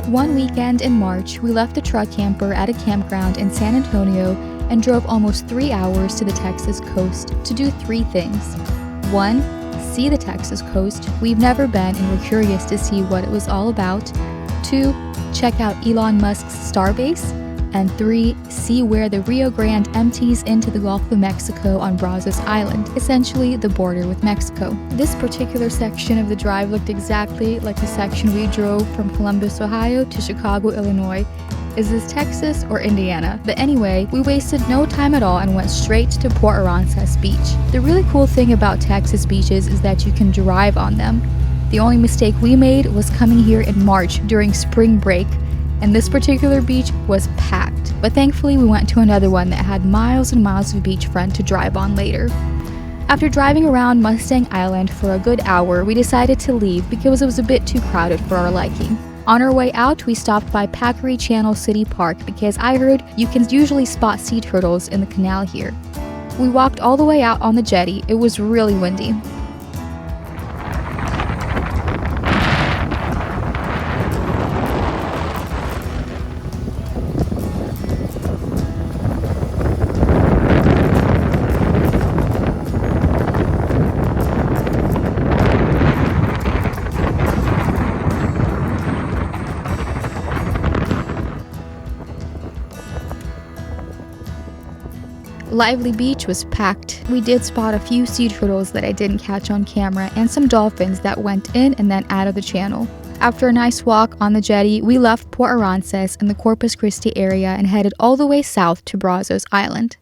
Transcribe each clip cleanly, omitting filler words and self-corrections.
One weekend in March, we left the truck camper at a campground in San Antonio and drove almost 3 hours to the Texas coast to do 3 things. 1. See the Texas coast. We've never been and we're curious to see what it was all about. 2. Check out Elon Musk's Starbase. And 3. See where the Rio Grande empties into the Gulf of Mexico on Brazos Island, essentially the border with Mexico. This particular section of the drive looked exactly like the section we drove from Columbus, Ohio to Chicago, Illinois. Is this Texas or Indiana? But anyway, we wasted no time at all and went straight to Port Aransas Beach. The really cool thing about Texas beaches is that you can drive on them. The only mistake we made was coming here in March during spring break, and this particular beach was packed. But thankfully we went to another one that had miles and miles of beachfront to drive on later. After driving around Mustang Island for a good hour, we decided to leave because it was a bit too crowded for our liking. On our way out, we stopped by Packery Channel City Park because I heard you can usually spot sea turtles in the canal here. We walked all the way out on the jetty. It was really windy. Lively Beach was packed. We did spot a few sea turtles that I didn't catch on camera and some dolphins that went in and then out of the channel. After a nice walk on the jetty, we left Port Aransas in the Corpus Christi area and headed all the way south to Brazos Island.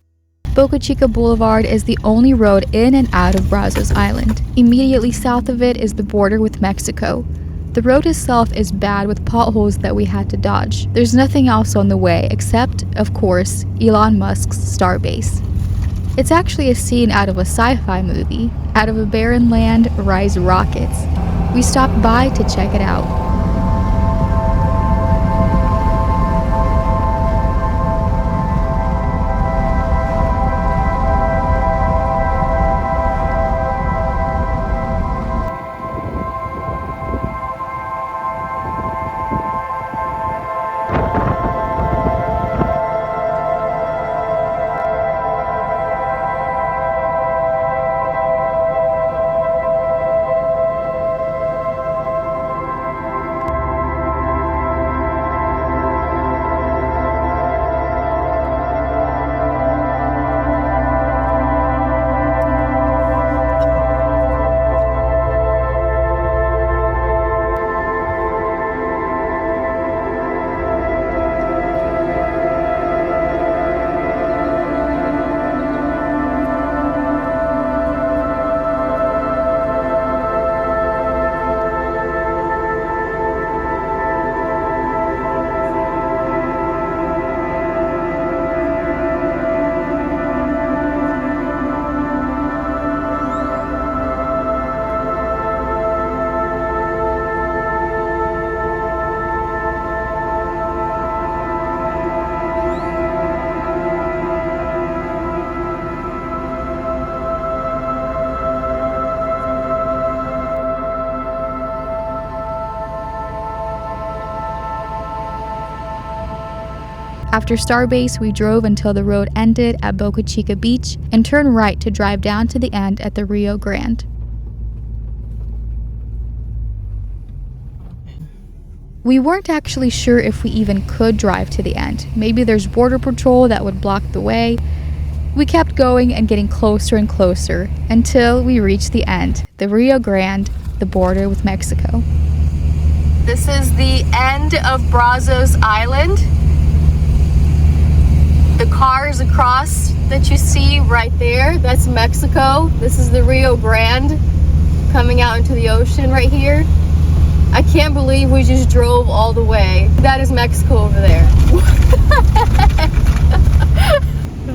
Boca Chica Boulevard is the only road in and out of Brazos Island. Immediately south of it is the border with Mexico. The road itself is bad with potholes that we had to dodge. There's nothing else on the way except, of course, Elon Musk's Starbase. It's actually a scene out of a sci-fi movie. Out of a barren land rise rockets. We stopped by to check it out. After Starbase, we drove until the road ended at Boca Chica Beach and turned right to drive down to the end at the Rio Grande. We weren't actually sure if we even could drive to the end. Maybe there's border patrol that would block the way. We kept going and getting closer and closer until we reached the end, the Rio Grande, the border with Mexico. This is the end of Brazos Island. The cars across that you see right there, that's Mexico. This is the Rio Grande coming out into the ocean right here. I can't believe we just drove all the way. That is Mexico over there.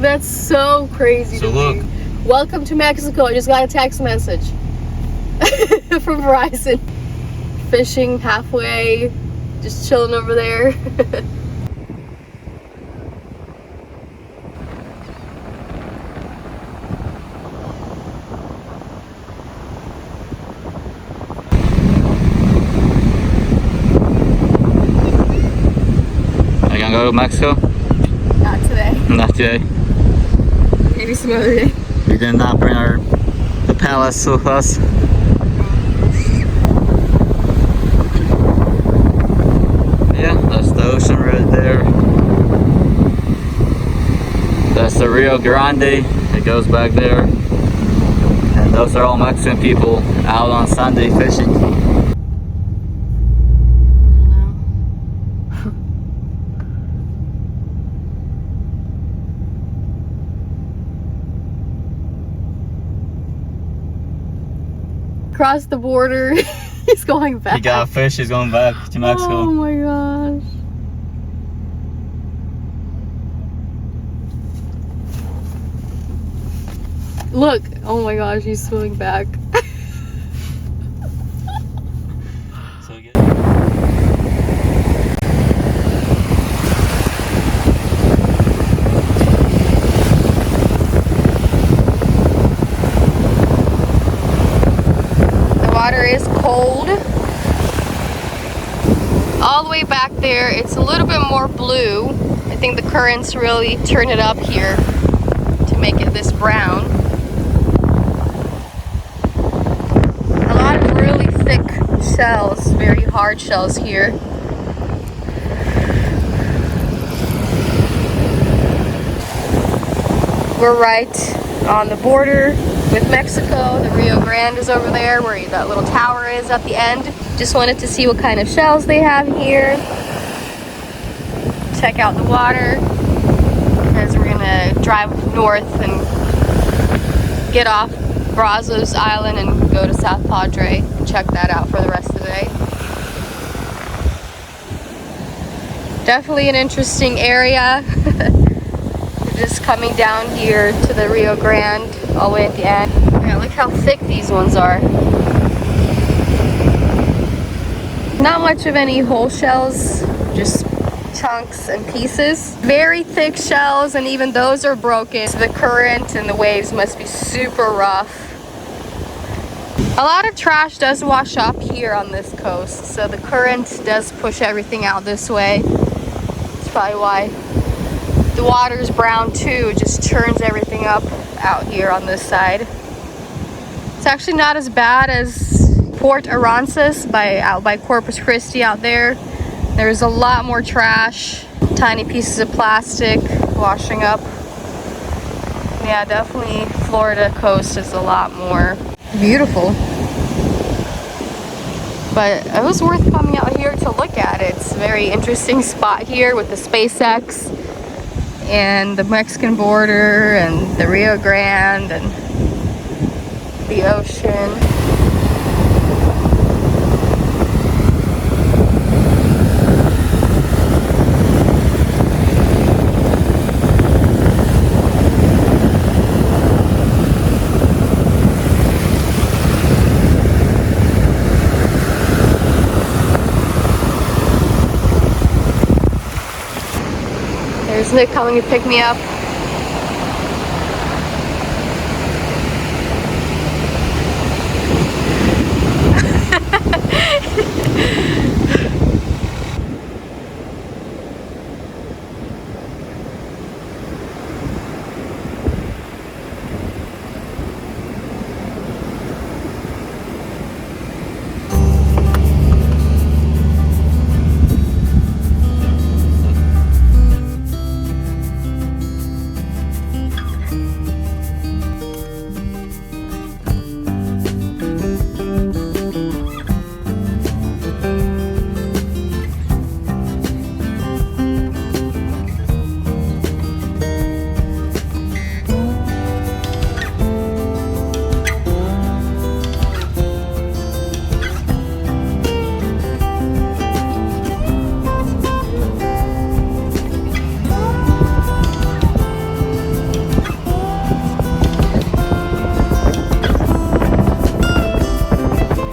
That's so crazy to me. Welcome to Mexico. I just got a text message from Verizon. Fishing halfway, just chilling over there. go to Mexico? Not today. Not today. Maybe some other day. We did not bring the palace with us. Yeah, that's the ocean right there. That's the Rio Grande. It goes back there. And those are all Mexican people out on Sunday fishing. Across the border. He's going back. He got fish, he's going back to Mexico. Oh my gosh. Look, oh my gosh, he's swimming back. So good. The water is cold. All the way back there, it's a little bit more blue. I think the currents really turn it up here to make it this brown. A lot of really thick shells, very hard shells here. We're right on the border with Mexico. The Rio Grande is over there where that little tower is at the end. Just wanted to see what kind of shells they have here. Check out the water because we're gonna drive north and get off Brazos Island and go to South Padre and check that out for the rest of the day. Definitely an interesting area. Just coming down here to the Rio Grande all the way at the end. Yeah, look how thick these ones are. Not much of any whole shells, just chunks and pieces. Very thick shells, and even those are broken. So the current and the waves must be super rough. A lot of trash does wash up here on this coast, so the current does push everything out this way. That's probably why the water's brown too. It just churns everything up out here on this side. It's actually not as bad as Port Aransas out by Corpus Christi out there. There's a lot more trash, tiny pieces of plastic washing up. Yeah, definitely Florida coast is a lot more beautiful. But it was worth coming out here to look at it. It's a very interesting spot here with the SpaceX and the Mexican border and the Rio Grande and the ocean. There's Nick coming to pick me up.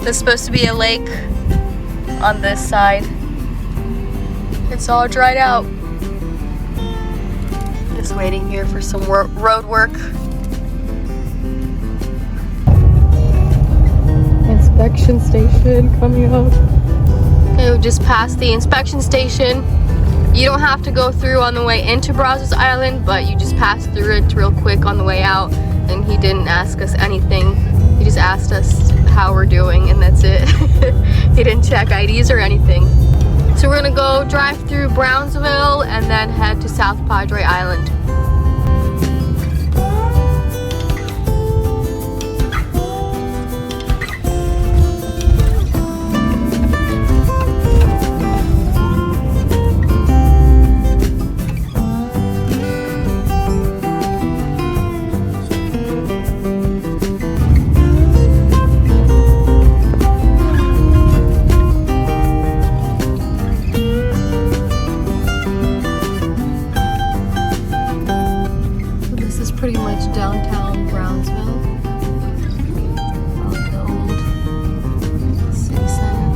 There's supposed to be a lake on this side. It's all dried out. Just waiting here for some road work. Inspection station coming up. Okay, we just passed the inspection station. You don't have to go through on the way into Brazos Island, but you just pass through it real quick on the way out. And he didn't ask us anything. He just asked us how we're doing, and that's it. He didn't check IDs or anything. So we're gonna go drive through Brownsville and then head to South Padre Island. Pretty much downtown Brownsville. All the old city center.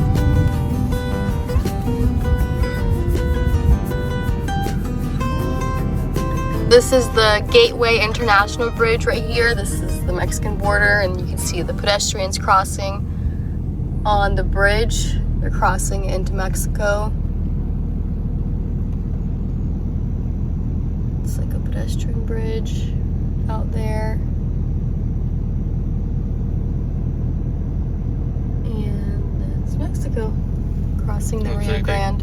This is the Gateway International Bridge right here. This is the Mexican border, and you can see the pedestrians crossing on the bridge. They're crossing into Mexico. It's like a pedestrian bridge out there, and that's Mexico crossing the Rio Grande.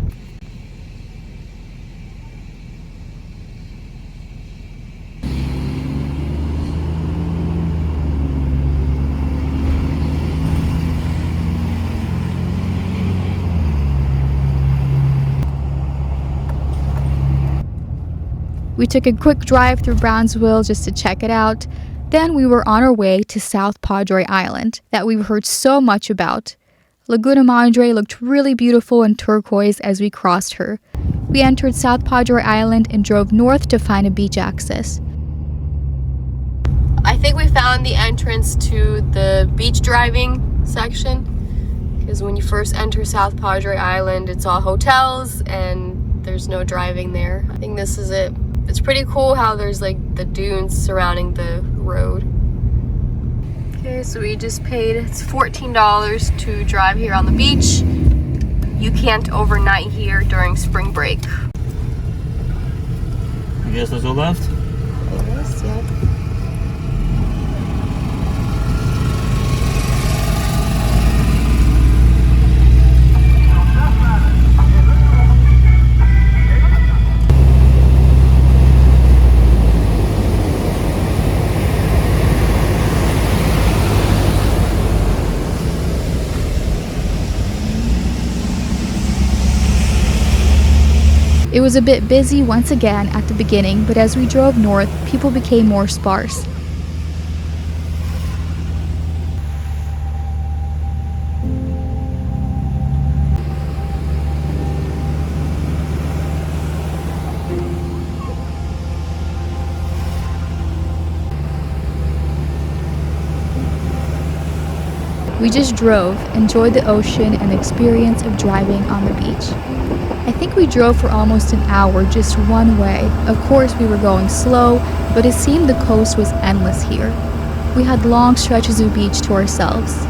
We took a quick drive through Brownsville just to check it out. Then we were on our way to South Padre Island that we've heard so much about. Laguna Madre looked really beautiful and turquoise as we crossed her. We entered South Padre Island and drove north to find a beach access. I think we found the entrance to the beach driving section, because when you first enter South Padre Island, it's all hotels and there's no driving there. I think this is it. It's pretty cool how there's like the dunes surrounding the road. Okay, so we just paid, it's $14 to drive here on the beach. You can't overnight here during spring break. I guess let's go left. Yes, yeah. It was a bit busy once again at the beginning, but as we drove north, people became more sparse. We just drove, enjoyed the ocean and the experience of driving on the beach. I think we drove for almost an hour just one way. Of course we were going slow, but it seemed the coast was endless here. We had long stretches of beach to ourselves.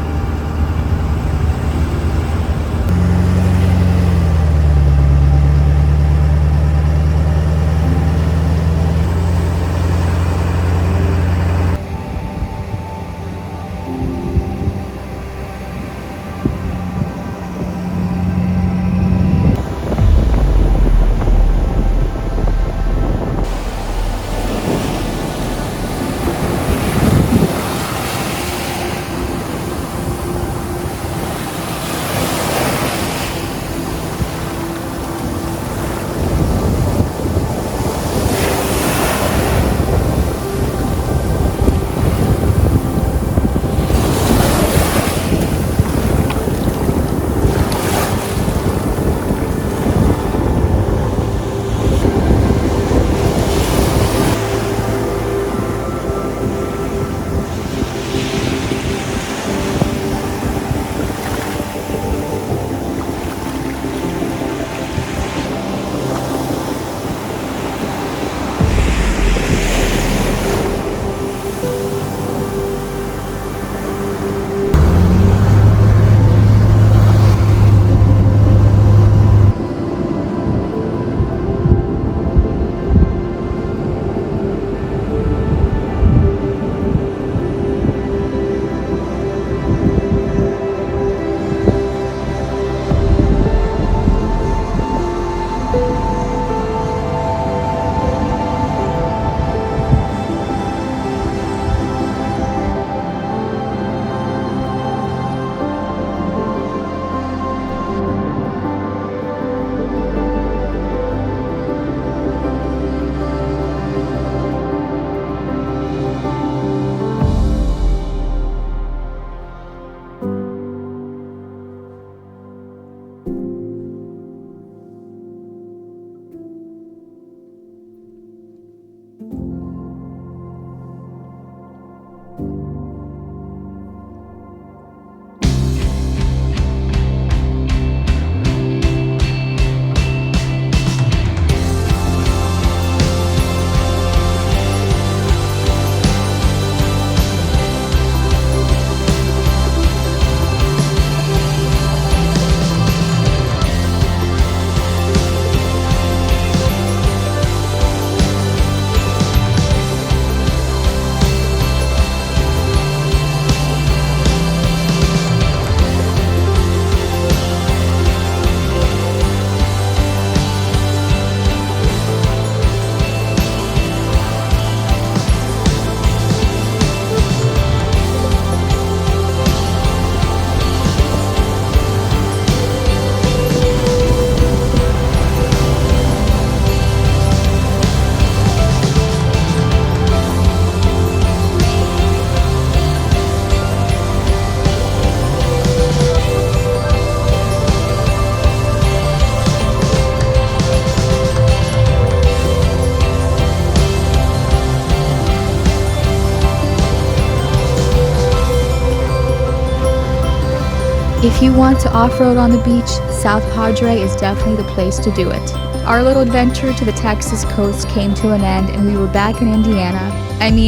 If you want to off-road on the beach, South Padre is definitely the place to do it. Our little adventure to the Texas coast came to an end and we were back in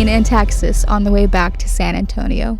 in Texas on the way back to San Antonio.